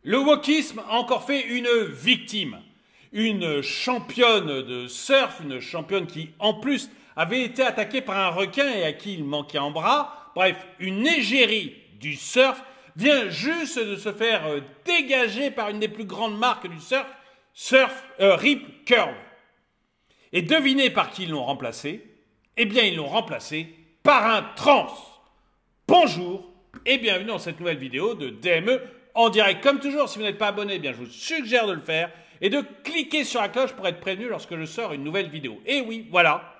Le wokisme a encore fait une victime. Une championne de surf, une championne qui, en plus, avait été attaquée par un requin et à qui il manquait un bras. Bref, une égérie du surf vient juste de se faire dégager par une des plus grandes marques du surf, Rip Curl. Et devinez par qui ils l'ont remplacé? Eh bien, ils l'ont remplacé par un trans. Bonjour et bienvenue dans cette nouvelle vidéo de DME en direct. Comme toujours, si vous n'êtes pas abonné, eh bien, je vous suggère de le faire et de cliquer sur la cloche pour être prévenu lorsque je sors une nouvelle vidéo. Et oui, voilà.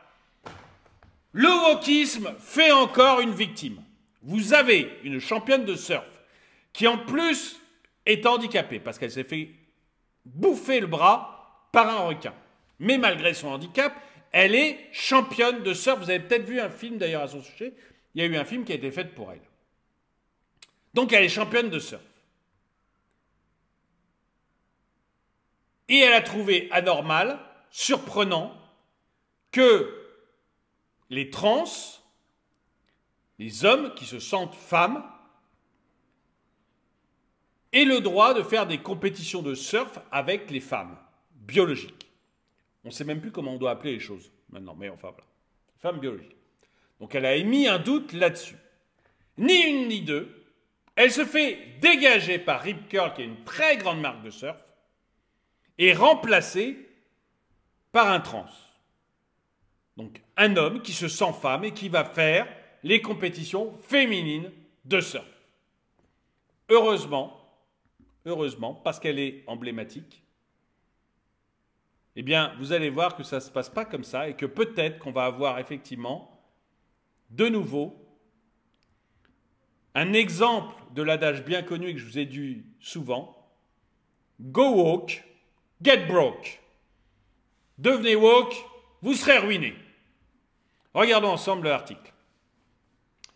Le wokisme fait encore une victime. Vous avez une championne de surf qui en plus est handicapée parce qu'elle s'est fait bouffer le bras par un requin. Mais malgré son handicap, elle est championne de surf. Vous avez peut-être vu un film d'ailleurs à son sujet. Il y a eu un film qui a été fait pour elle. Donc elle est championne de surf. Et elle a trouvé anormal, surprenant, que les trans, les hommes qui se sentent femmes, aient le droit de faire des compétitions de surf avec les femmes biologiques. On ne sait même plus comment on doit appeler les choses maintenant, mais enfin voilà. Femmes biologiques. Donc elle a émis un doute là-dessus. Ni une ni deux. Elle se fait dégager par Rip Curl, qui est une très grande marque de surf, et remplacée par un trans. Donc un homme qui se sent femme et qui va faire les compétitions féminines de surf. Heureusement, parce qu'elle est emblématique, eh bien, vous allez voir que ça ne se passe pas comme ça et que peut-être qu'on va avoir effectivement, de nouveau, un exemple de l'adage bien connu et que je vous ai dit souvent, go woke, get broke. Devenez woke, vous serez ruiné. Regardons ensemble l'article.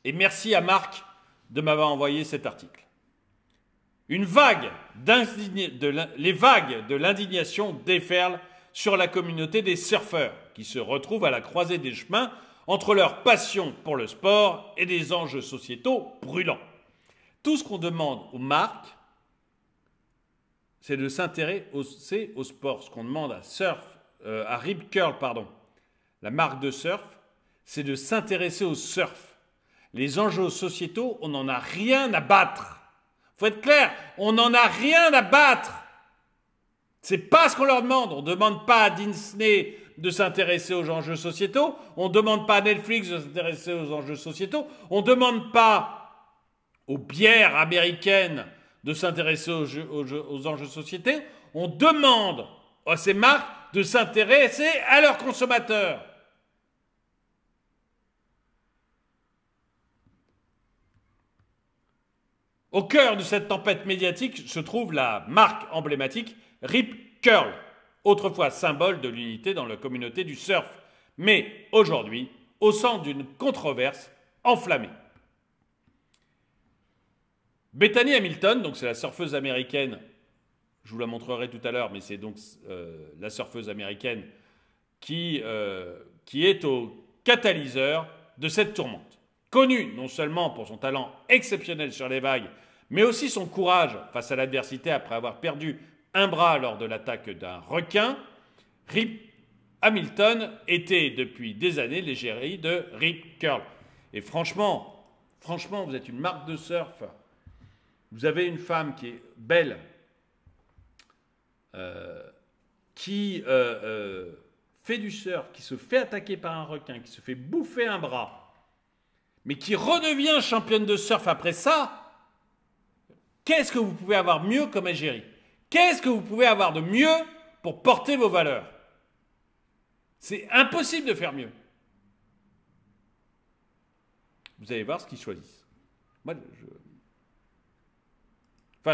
Et merci à Marc de m'avoir envoyé cet article. Les vagues de l'indignation déferlent sur la communauté des surfeurs qui se retrouvent à la croisée des chemins entre leur passion pour le sport et des enjeux sociétaux brûlants. Tout ce qu'on demande aux marques, c'est de s'intéresser au sport. Ce qu'on demande à Rip Curl, la marque de surf, c'est de s'intéresser au surf. Les enjeux sociétaux, on n'en a rien à battre. Faut être clair, on n'en a rien à battre. C'est pas ce qu'on leur demande. On ne demande pas à Disney de s'intéresser aux enjeux sociétaux. On ne demande pas à Netflix de s'intéresser aux enjeux sociétaux. On ne demande pas aux bières américaines de s'intéresser aux enjeux sociétaux. On demande à ces marques de s'intéresser à leurs consommateurs. Au cœur de cette tempête médiatique se trouve la marque emblématique Rip Curl, autrefois symbole de l'unité dans la communauté du surf, mais aujourd'hui au centre d'une controverse enflammée. Bethany Hamilton, donc c'est la surfeuse américaine, je vous la montrerai tout à l'heure, mais c'est donc la surfeuse américaine qui est au catalyseur de cette tourmente. Connue non seulement pour son talent exceptionnel sur les vagues, mais aussi son courage face à l'adversité après avoir perdu un bras lors de l'attaque d'un requin, Rip Hamilton était depuis des années l'égérie de Rip Curl. Et franchement, vous êtes une marque de surf, vous avez une femme qui est belle, qui fait du surf, qui se fait attaquer par un requin, qui se fait bouffer un bras, mais qui redevient championne de surf après ça. Qu'est-ce que vous pouvez avoir mieux comme égérie? Qu'est-ce que vous pouvez avoir de mieux pour porter vos valeurs? C'est impossible de faire mieux. Vous allez voir ce qu'ils choisissent. Moi,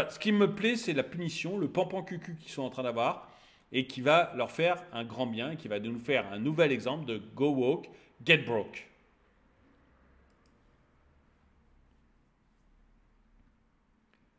ce qui me plaît, c'est la punition, le pampan-cucu qu'ils sont en train d'avoir et qui va leur faire un grand bien et qui va nous faire un nouvel exemple de go woke, get broke.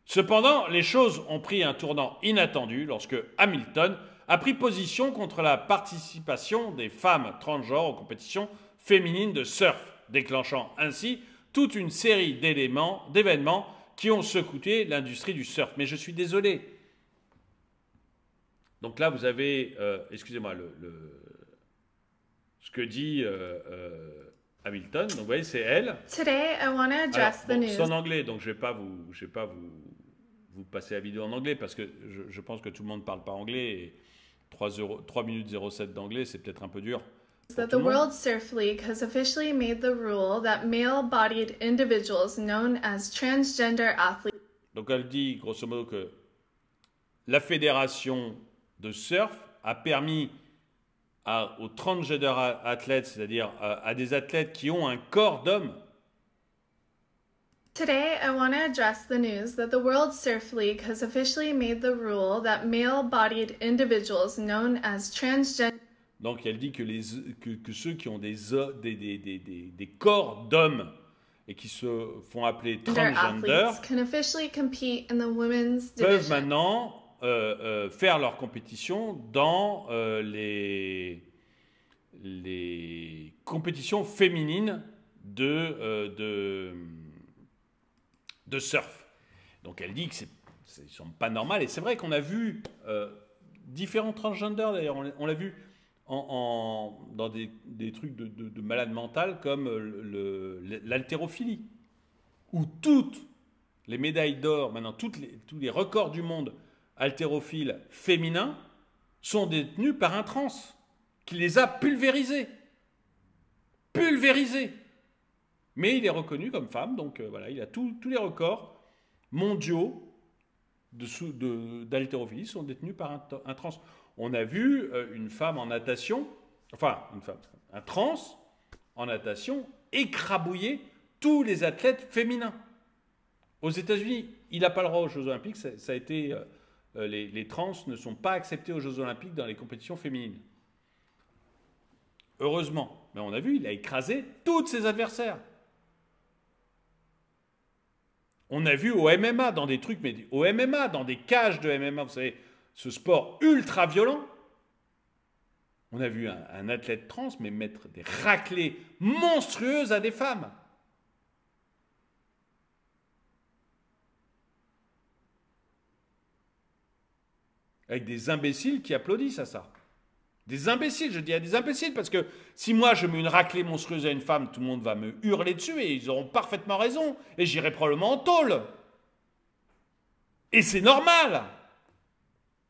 Cependant, les choses ont pris un tournant inattendu lorsque Hamilton a pris position contre la participation des femmes transgenres aux compétitions féminines de surf, déclenchant ainsi toute une série d'événements qui ont secoué l'industrie du surf. Mais je suis désolé. Donc là, vous avez, excusez-moi, ce que dit Hamilton. Donc vous voyez, c'est elle. Today, I want to address the news. C'est en anglais, donc je vais pas vous passer la vidéo en anglais parce que je pense que tout le monde ne parle pas anglais et 3 minutes 07 d'anglais, c'est peut-être un peu dur. That the World Surf League has officially made the rule that male-bodied individuals known as transgender athletes. Donc elle dit grosso modo que la fédération de surf a permis aux transgender athlètes, c'est-à-dire à des athlètes qui ont un corps d'homme. Today, I want to address the news that the World Surf League has officially made the rule that male-bodied individuals known as transgender. Donc elle dit que, que ceux qui ont des corps d'hommes et qui se font appeler transgender peuvent maintenant faire leur compétition dans les compétitions féminines de surf. Donc elle dit que ce ne sont pas normales. Et c'est vrai qu'on a vu différents transgenders, d'ailleurs, on l'a vu dans des trucs de malade mental comme l'haltérophilie, où toutes les médailles d'or, maintenant tous les records du monde haltérophiles féminins sont détenus par un trans qui les a pulvérisés. Pulvérisés. Mais il est reconnu comme femme, donc voilà, il a tous les records mondiaux d'haltérophilie sont détenus par un trans. On a vu une femme en natation, un trans en natation écrabouiller tous les athlètes féminins. Aux États-Unis, il n'a pas le droit aux Jeux Olympiques, ça a été, les trans ne sont pas acceptés aux Jeux Olympiques dans les compétitions féminines. Heureusement, mais on a vu, il a écrasé tous ses adversaires. On a vu au MMA, dans des trucs, mais au MMA, dans des cages de MMA, vous savez, ce sport ultra violent, on a vu un athlète trans, mais mettre des raclées monstrueuses à des femmes. Avec des imbéciles qui applaudissent à ça. Des imbéciles, je dis à des imbéciles, parce que si moi je mets une raclée monstrueuse à une femme, tout le monde va me hurler dessus et ils auront parfaitement raison. Et j'irai probablement en tôle. Et c'est normal.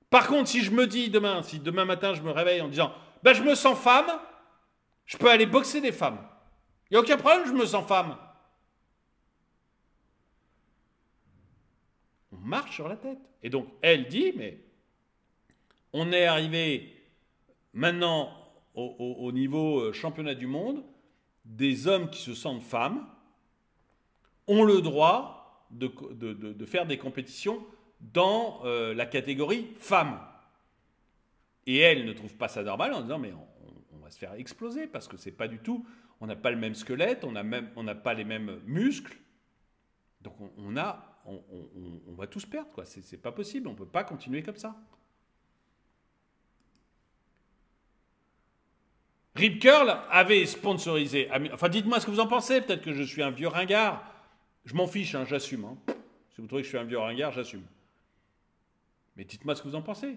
Par contre, si je me dis si demain matin je me réveille en disant « je me sens femme », je peux aller boxer des femmes. Il n'y a aucun problème, je me sens femme. On marche sur la tête. Et donc, elle dit, mais on est arrivé maintenant au niveau championnat du monde, des hommes qui se sentent femmes ont le droit de faire des compétitions dans la catégorie femmes. Et elle ne trouve pas ça normal en disant mais on va se faire exploser parce que c'est pas du tout, on n'a pas le même squelette, on n'a pas les mêmes muscles, donc on va tous perdre quoi. C'est pas possible, on peut pas continuer comme ça. Rip Curl avait sponsorisé, enfin dites-moi ce que vous en pensez, peut-être que je suis un vieux ringard, je m'en fiche, hein, j'assume. Hein. Si vous trouvez que je suis un vieux ringard, j'assume. Mais dites-moi ce que vous en pensez.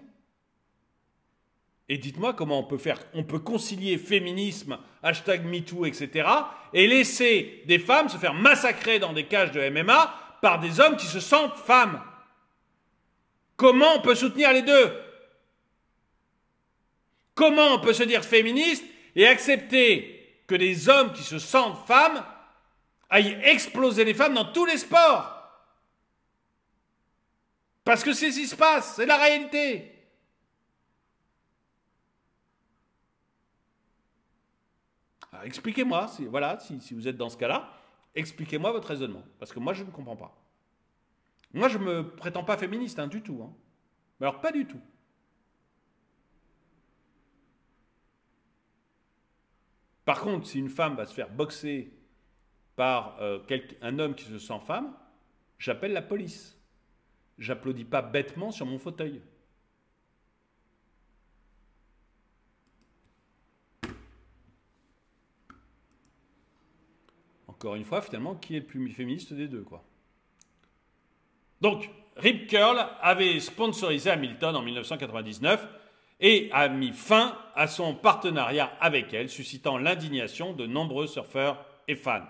Et dites-moi comment on peut concilier féminisme, #MeToo, etc. et laisser des femmes se faire massacrer dans des cages de MMA par des hommes qui se sentent femmes. Comment on peut soutenir les deux? Comment on peut se dire féministe et accepter que des hommes qui se sentent femmes aillent exploser les femmes dans tous les sports? Parce que c'est ce qui se passe, c'est la réalité. Alors expliquez-moi, si vous êtes dans ce cas-là, expliquez-moi votre raisonnement. Parce que moi, je ne comprends pas. Moi, je ne me prétends pas féministe, hein, du tout. Hein. Mais alors, pas du tout. Par contre, si une femme va se faire boxer par un homme qui se sent femme, j'appelle la police. J'applaudis pas bêtement sur mon fauteuil. Encore une fois, finalement, qui est le plus féministe des deux, quoi? Donc, Rip Curl avait sponsorisé Hamilton en 1999 et a mis fin à son partenariat avec elle, suscitant l'indignation de nombreux surfeurs et fans.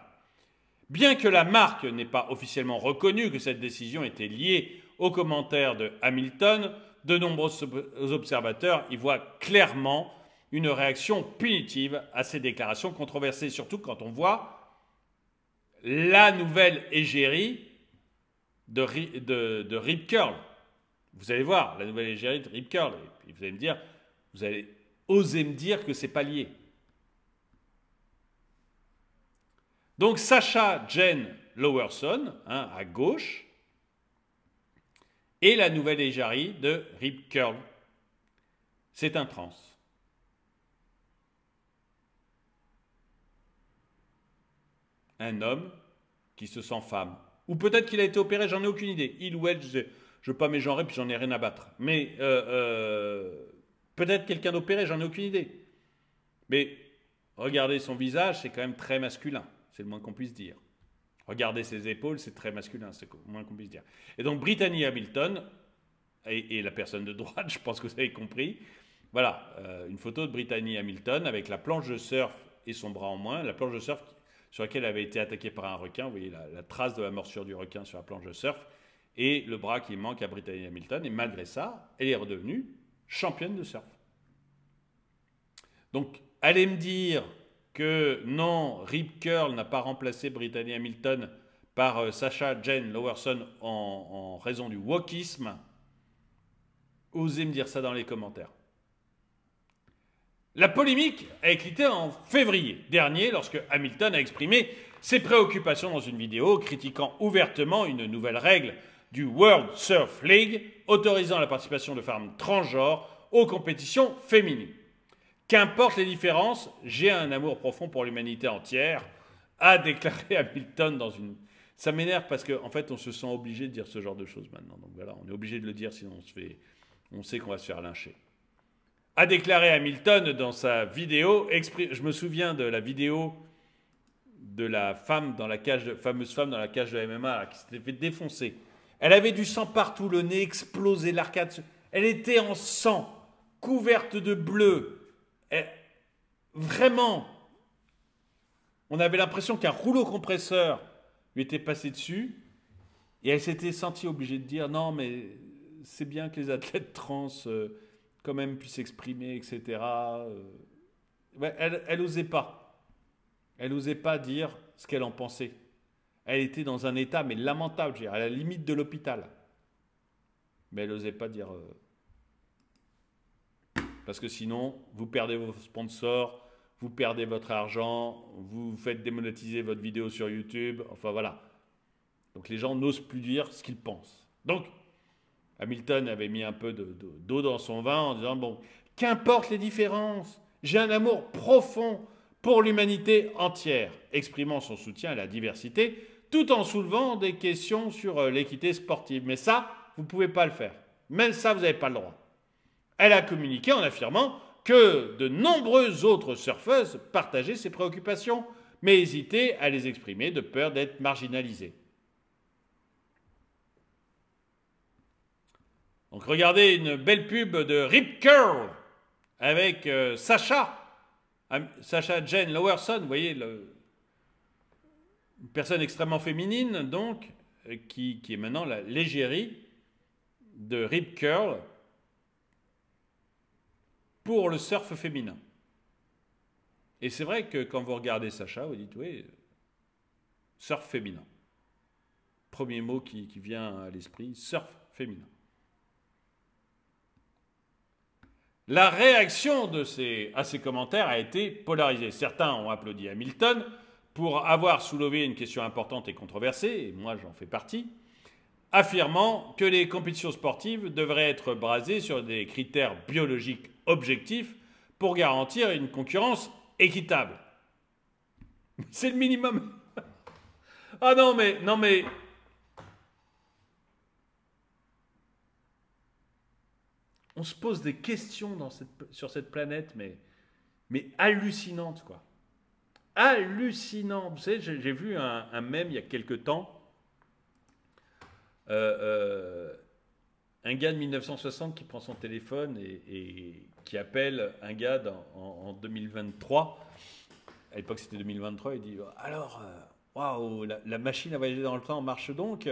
Bien que la marque n'ait pas officiellement reconnu que cette décision était liée aux commentaires de Hamilton, de nombreux observateurs y voient clairement une réaction punitive à ces déclarations controversées, surtout quand on voit la nouvelle égérie de Rip Curl. Vous allez voir la nouvelle égérie de Rip Curl, et puis vous allez me dire, vous allez oser me dire que c'est pas lié. Donc Sasha Jane Lowerson, hein, à gauche, et la nouvelle égérie de Rip Curl. C'est un trans. Un homme qui se sent femme. Ou peut-être qu'il a été opéré, j'en ai aucune idée. Il ou elle, je ne veux pas mégenrer, puis j'en ai rien à battre. Mais peut-être quelqu'un d'opéré, j'en ai aucune idée. Mais regardez son visage, c'est quand même très masculin. C'est le moins qu'on puisse dire. Regardez ses épaules, c'est très masculin, c'est le moins qu'on puisse dire. Et donc Brittany Hamilton, et la personne de droite, je pense que vous avez compris, voilà, une photo de Brittany Hamilton avec la planche de surf et son bras en moins, la planche de surf sur laquelle elle avait été attaquée par un requin, vous voyez la trace de la morsure du requin sur la planche de surf, et le bras qui manque à Brittany Hamilton, et malgré ça, elle est redevenue championne de surf. Donc, allez me dire que non, Rip Curl n'a pas remplacé Brittany Hamilton par Sasha Jane Lowerson en raison du wokisme. Osez me dire ça dans les commentaires. La polémique a éclaté en février dernier lorsque Hamilton a exprimé ses préoccupations dans une vidéo critiquant ouvertement une nouvelle règle du World Surf League autorisant la participation de femmes transgenres aux compétitions féminines. Qu'importe les différences, j'ai un amour profond pour l'humanité entière, a déclaré Hamilton dans une... Ça m'énerve parce qu'en fait, on se sent obligé de dire ce genre de choses maintenant. Donc voilà, on est obligé de le dire, sinon on sait qu'on va se faire lyncher. A déclaré Hamilton dans sa vidéo, je me souviens de la vidéo de la femme dans la cage, fameuse femme dans la cage de MMA qui s'était fait défoncer. Elle avait du sang partout, le nez explosé, l'arcade. Elle était en sang, couverte de bleu. Vraiment, on avait l'impression qu'un rouleau compresseur lui était passé dessus et elle s'était sentie obligée de dire non mais c'est bien que les athlètes trans quand même puissent s'exprimer, etc. Ouais, elle n'osait pas. Elle n'osait pas dire ce qu'elle en pensait. Elle était dans un état mais lamentable, je veux dire, à la limite de l'hôpital. Mais elle n'osait pas dire... Parce que sinon, vous perdez vos sponsors, vous perdez votre argent, vous faites démonétiser votre vidéo sur YouTube, enfin voilà. Donc les gens n'osent plus dire ce qu'ils pensent. Donc, Hamilton avait mis un peu d'eau dans son vin en disant, bon, qu'importe les différences, j'ai un amour profond pour l'humanité entière, exprimant son soutien à la diversité, tout en soulevant des questions sur l'équité sportive. Mais ça, vous ne pouvez pas le faire. Même ça, vous n'avez pas le droit. Elle a communiqué en affirmant que de nombreuses autres surfeuses partageaient ses préoccupations, mais hésitaient à les exprimer de peur d'être marginalisées. Donc regardez une belle pub de Rip Curl avec Sasha Jane Lowerson, vous voyez, une personne extrêmement féminine, donc, qui est maintenant l'égérie de Rip Curl pour le surf féminin. Et c'est vrai que quand vous regardez Sasha, vous dites, oui, surf féminin. Premier mot qui vient à l'esprit, surf féminin. La réaction à ces commentaires a été polarisée. Certains ont applaudi Hamilton pour avoir soulevé une question importante et controversée, et moi j'en fais partie, affirmant que les compétitions sportives devraient être basées sur des critères biologiques objectifs pour garantir une concurrence équitable. C'est le minimum. Ah non mais... On se pose des questions sur cette planète, mais hallucinantes, quoi. Hallucinantes. Vous savez, j'ai vu un mème il y a quelque temps. un gars de 1960 qui prend son téléphone et qui appelle un gars en 2023. À l'époque, c'était 2023. Il dit alors, waouh, la machine à voyager dans le temps marche donc.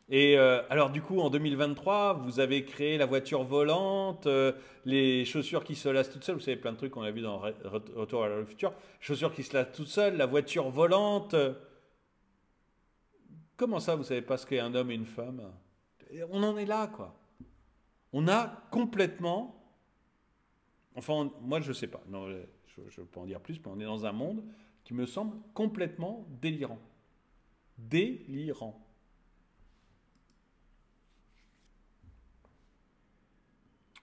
Alors, du coup, en 2023, vous avez créé la voiture volante, les chaussures qui se lassent toutes seules. Vous savez, plein de trucs qu'on a vu dans Retour à le futur. Chaussures qui se lassent toutes seules, la voiture volante. Comment ça, vous savez pas ce qu'est un homme et une femme? On en est là, quoi. On a complètement... Enfin, moi, je sais pas. Non, je peux en dire plus, mais on est dans un monde qui me semble complètement délirant. Délirant.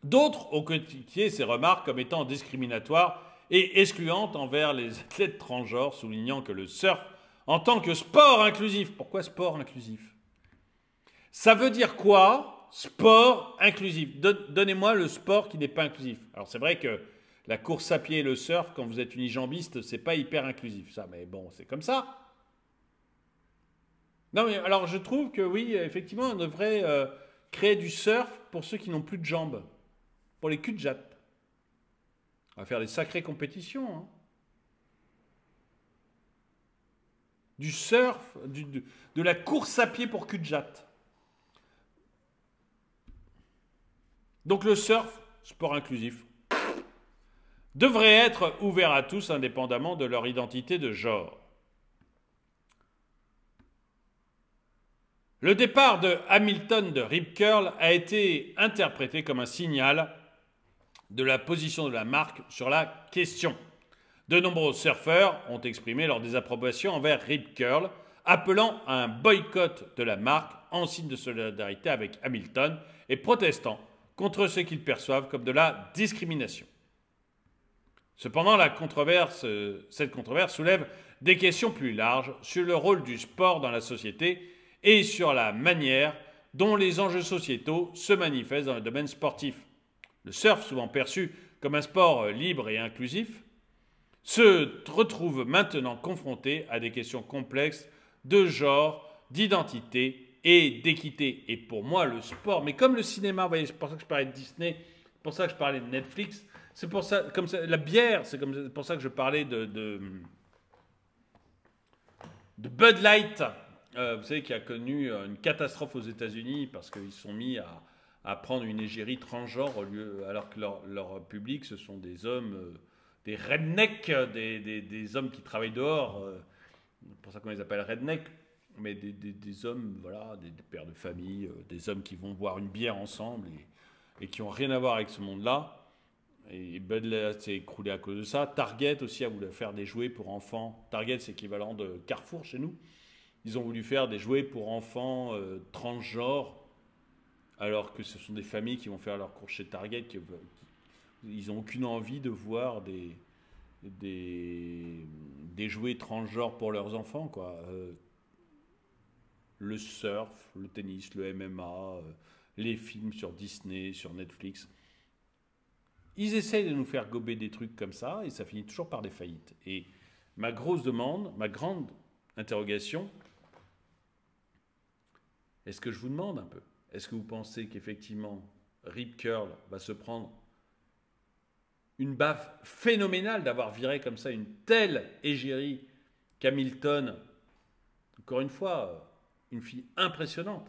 D'autres ont critiqué ces remarques comme étant discriminatoires et excluantes envers les athlètes transgenres, soulignant que le surf, en tant que sport inclusif, pourquoi sport inclusif? Ça veut dire quoi, sport inclusif? Donnez-moi le sport qui n'est pas inclusif. Alors c'est vrai que la course à pied et le surf, quand vous êtes unijambiste, c'est pas hyper inclusif, ça, mais bon, c'est comme ça. Non mais alors je trouve que oui, effectivement, on devrait créer du surf pour ceux qui n'ont plus de jambes. Pour les cul-de-jatte. On va faire des sacrées compétitions. Hein. Du surf, de la course à pied pour cul-de-jatte. Donc le surf, sport inclusif, devrait être ouvert à tous indépendamment de leur identité de genre. Le départ de Hamilton de Rip Curl a été interprété comme un signal de la position de la marque sur la question. De nombreux surfeurs ont exprimé leur désapprobation envers Rip Curl, appelant à un boycott de la marque en signe de solidarité avec Hamilton et protestant contre ce qu'ils perçoivent comme de la discrimination. Cependant, cette controverse soulève des questions plus larges sur le rôle du sport dans la société et sur la manière dont les enjeux sociétaux se manifestent dans le domaine sportif. Le surf, souvent perçu comme un sport libre et inclusif, se retrouve maintenant confronté à des questions complexes de genre, d'identité et d'équité. Et pour moi, le sport, mais comme le cinéma, vous voyez, c'est pour ça que je parlais de Disney, c'est pour ça que je parlais de Netflix, c'est pour ça, comme ça, la bière, c'est pour ça que je parlais de Bud Light, vous savez, qui a connu une catastrophe aux États-Unis parce qu'ils se sont mis à prendre une égérie transgenre alors que leur public, ce sont des hommes, des rednecks, des hommes qui travaillent dehors. C'est pour ça qu'on les appelle rednecks, mais des hommes, voilà, des pères de famille, des hommes qui vont boire une bière ensemble et qui n'ont rien à voir avec ce monde-là. Et Bud Light s'est écroulé à cause de ça. Target aussi a voulu faire des jouets pour enfants. Target, c'est l'équivalent de Carrefour chez nous. Ils ont voulu faire des jouets pour enfants transgenres, alors que ce sont des familles qui vont faire leur cours chez Target, ils n'ont aucune envie de voir des jouets transgenres pour leurs enfants, quoi. Le surf, le tennis, le MMA, les films sur Disney, sur Netflix. Ils essayent de nous faire gober des trucs comme ça et ça finit toujours par des faillites. Et ma grosse demande, ma grande interrogation, est-ce que je vous demande un peu, est-ce que vous pensez qu'effectivement Rip Curl va se prendre une baffe phénoménale d'avoir viré comme ça une telle égérie qu'Hamilton, encore une fois, une fille impressionnante,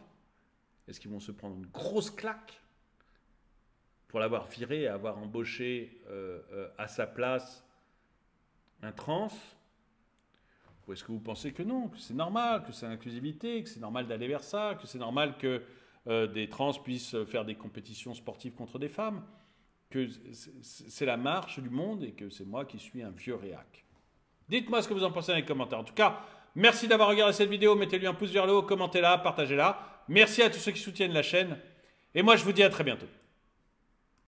est-ce qu'ils vont se prendre une grosse claque pour l'avoir viré et avoir embauché à sa place un trans? Ou est-ce que vous pensez que non, que c'est normal, que c'est l'inclusivité, que c'est normal d'aller vers ça, que c'est normal que des trans puissent faire des compétitions sportives contre des femmes, que c'est la marche du monde et que c'est moi qui suis un vieux réac? Dites-moi ce que vous en pensez dans les commentaires. En tout cas, merci d'avoir regardé cette vidéo. Mettez-lui un pouce vers le haut, commentez-la, partagez-la. Merci à tous ceux qui soutiennent la chaîne. Et moi, je vous dis à très bientôt.